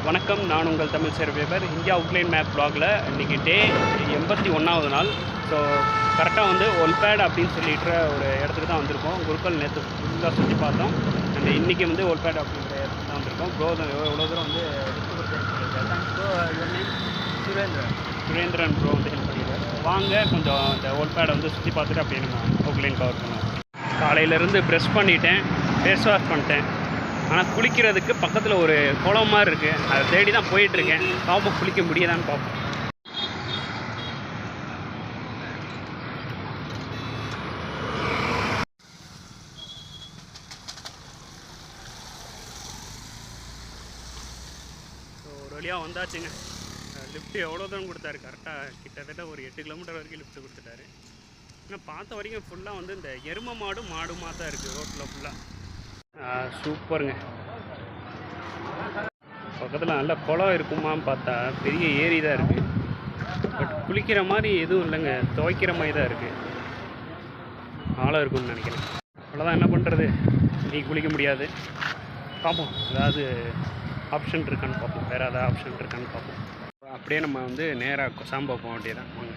வணக்கம், நான் உங்கள் Tamil surveyor. India outline map ப்ளாகில் இன்றைக்கி டே 81வது நாள். ஸோ கரெக்டாக வந்து ஒல்பேட் அப்படின்னு சொல்லிட்டு ஒரு இடத்துக்கு தான் வந்திருக்கோம். குருக்கள் நேற்று ஃபுல்லாக சுற்றி பார்த்தோம். அண்ட் இன்றைக்கி வந்து ஒல்பேட் அப்படிங்கிற இடத்துக்கு தான் வந்திருக்கோம். ப்ரோ எவ்வளோ தூரம் வந்து சுரேந்திரன் ப்ரோ வந்து ஹெல்ப் பண்ணிடுவார். வாங்க கொஞ்சம் இந்த ஒல்பேடை வந்து சுற்றி பார்த்துட்டு அப்படியே நம்ம அவுட்லைன் கவர் பண்ணுவோம். காலையிலேருந்து ப்ரெஷ் பண்ணிட்டேன், ஃபேஸ் வாஷ் பண்ணிட்டேன். ஆனால் குளிக்கிறதுக்கு பக்கத்தில் ஒரு குளம் மாதிரி இருக்குது. அதை தேடி தான் போயிட்டுருக்கேன். பாப்போம் குளிக்க முடியதான்னு பார்ப்போம். ஸோ ஒரு வழியாக வந்தாச்சுங்க. லிஃப்ட்டு எவ்வளோ தூரம் கொடுத்தாரு? கரெக்டாக கிட்டத்தட்ட ஒரு 8 கிலோமீட்டர் வரைக்கும் லிஃப்ட்டு கொடுத்துட்டாரு. ஆனால் பார்த்த வரைக்கும் ஃபுல்லாக வந்து இந்த எருமை மாடுமா தான் இருக்குது ரோட்டில் ஃபுல்லாக. சூப்பருங்க. பக்கத்தில் நல்ல குளம் இருக்குமான்னு பார்த்தா பெரிய ஏரி தான் இருக்குது. பட் குளிக்கிற மாதிரி எதுவும் இல்லைங்க, துவைக்கிற மாதிரி தான் இருக்குது. ஆழம் இருக்குன்னு நினைக்கிறேன். அவ்வளோதான், என்ன பண்ணுறது, நீ குளிக்க முடியாது. பார்ப்போம் ஏதாவது ஆப்ஷன் இருக்கான்னு பார்ப்போம், வேறு ஏதாவது ஆப்ஷன் இருக்கான்னு பார்ப்போம். அப்படியே நம்ம வந்து நேராக கொசாம்பா போக வேண்டியதான். வாங்க.